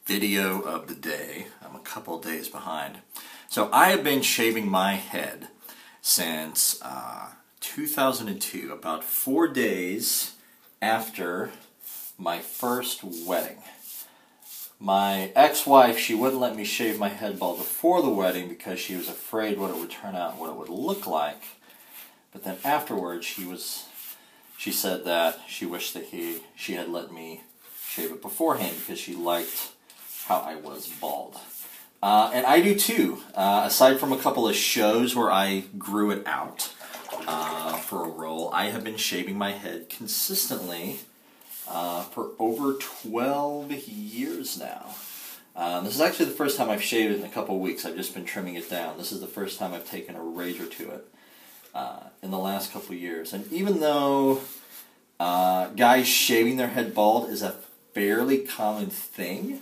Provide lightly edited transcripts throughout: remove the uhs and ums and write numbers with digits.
video of the day. I'm a couple days behind. So I have been shaving my head since 2002, about 4 days after my first wedding. My ex-wife, she wouldn't let me shave my head bald before the wedding because she was afraid what it would turn out and what it would look like. But then afterwards, she said that she wished that she had let me shave it beforehand because she liked how I was bald. And I do too. Aside from a couple of shows where I grew it out for a role, I have been shaving my head consistently for over 12 years now. This is actually the first time I've shaved it in a couple of weeks. I've just been trimming it down. This is the first time I've taken a razor to it in the last couple of years. And even though guys shaving their head bald is a fairly common thing,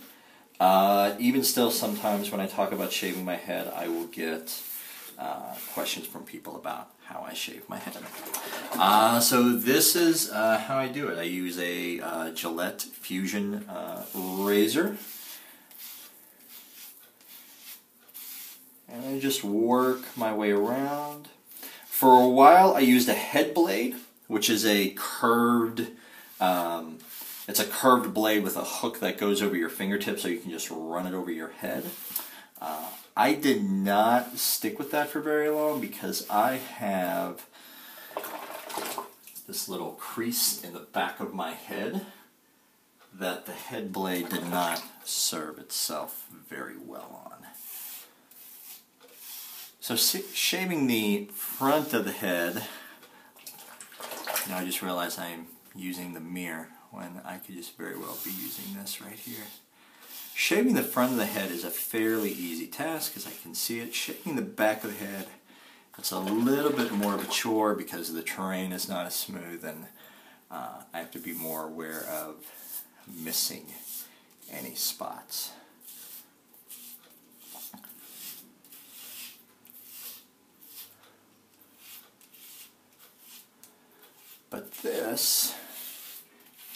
even still sometimes when I talk about shaving my head, I will get questions from people about how I shave my head. So this is how I do it. I use a Gillette Fusion razor. And I just work my way around. For a while I used a head blade, which is a curved, it's a curved blade with a hook that goes over your fingertips so you can just run it over your head. I did not stick with that for very long because I have this little crease in the back of my head that the head blade did not serve itself very well on. So shaving the front of the head, now I just realized I'm using the mirror when I could just very well be using this right here. Shaving the front of the head is a fairly easy task because I can see it. Shaving the back of the head, it's a little bit more of a chore because the terrain is not as smooth and I have to be more aware of missing any spots. But this,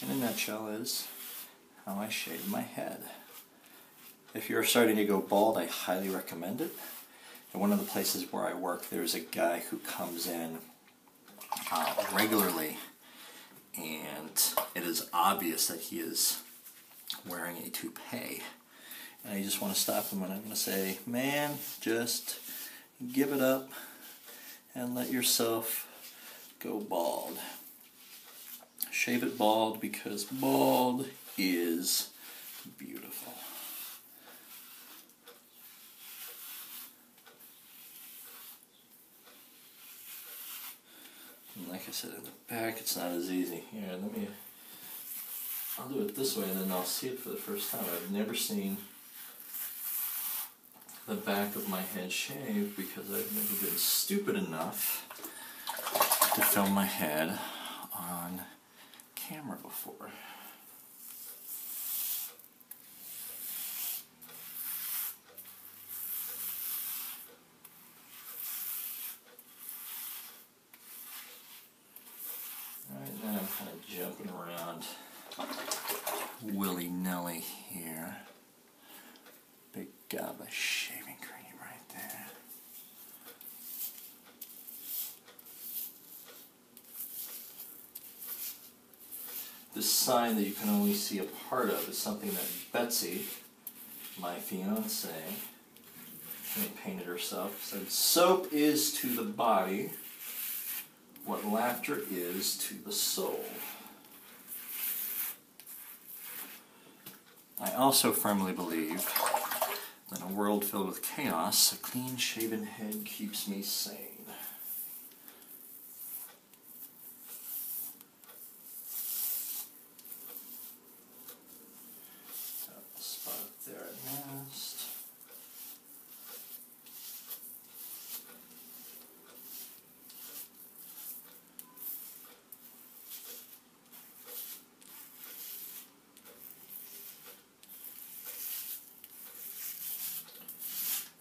in a nutshell, is how I shave my head. If you're starting to go bald, I highly recommend it. At one of the places where I work, there's a guy who comes in regularly, and it is obvious that he is wearing a toupee. And I just want to stop him and I'm going to say, man, just give it up and let yourself go bald. Shave it bald because bald is beautiful. And like I said, in the back it's not as easy. Here, I'll do it this way and then I'll see it for the first time. I've never seen the back of my head shaved because I've never been stupid enough to film my head on camera before. Right now I'm kind of jumping around willy-nilly here. Big gob of shaving cream right there. This sign that you can only see a part of is something that Betsy, my fiance, painted herself. Said, "Soap is to the body what laughter is to the soul." I also firmly believe that in a world filled with chaos, a clean-shaven head keeps me sane. Spot it there at last.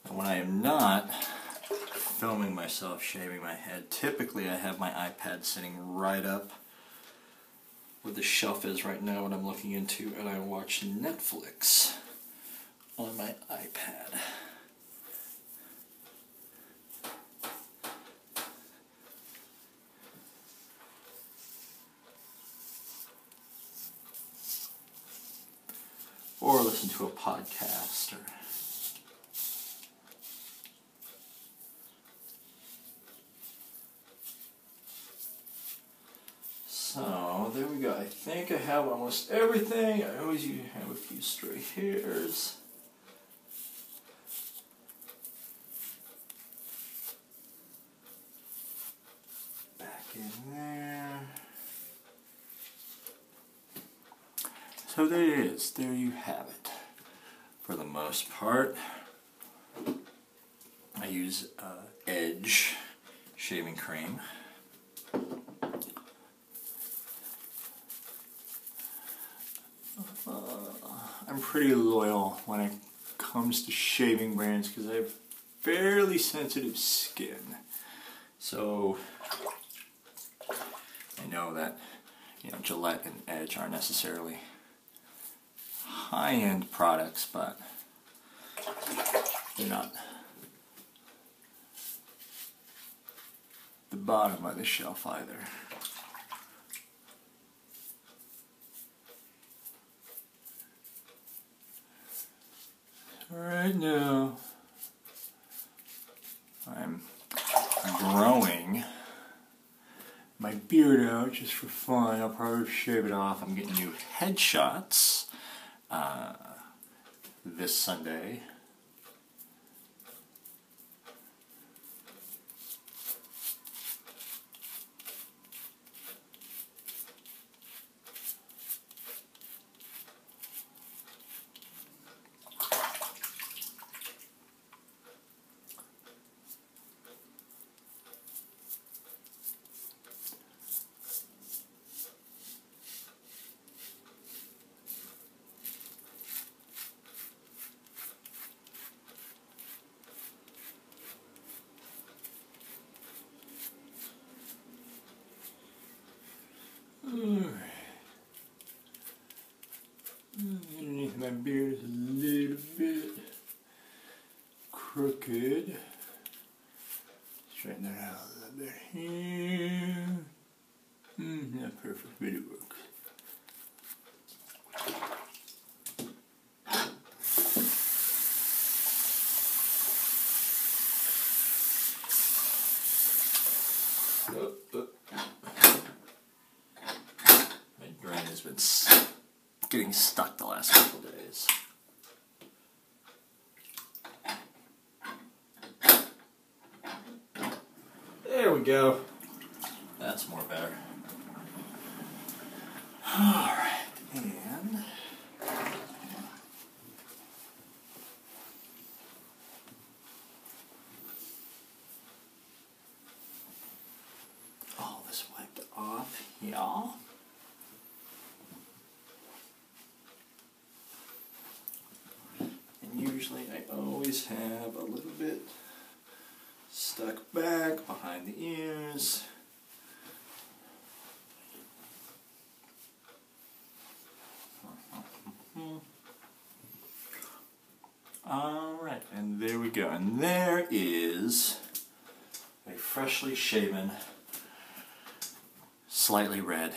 When I am not filming myself shaving my head, typically I have my iPad sitting right up where the shelf is right now when I'm looking into, and I watch Netflix on my iPad. Or listen to a podcast. So there we go. I think I have almost everything. I always have a few stray hairs. Back in there. So there it is. There you have it. For the most part, I use Edge shaving cream. I'm pretty loyal when it comes to shaving brands because I have fairly sensitive skin. So I know that Gillette and Edge aren't necessarily high-end products, but they're not the bottom of the shelf either. Right now, I'm growing my beard out just for fun. I'll probably shave it off. I'm getting new headshots this Sunday. Underneath my beard is a little bit crooked. Straighten that out a little bit here. Not perfect, but it works. My drain has been getting stuck the last couple days. There we go. That's more better. Alright, and all this wiped off, y'all. Usually I always have a little bit stuck back behind the ears. Alright, and there we go. And there is a freshly shaven, slightly red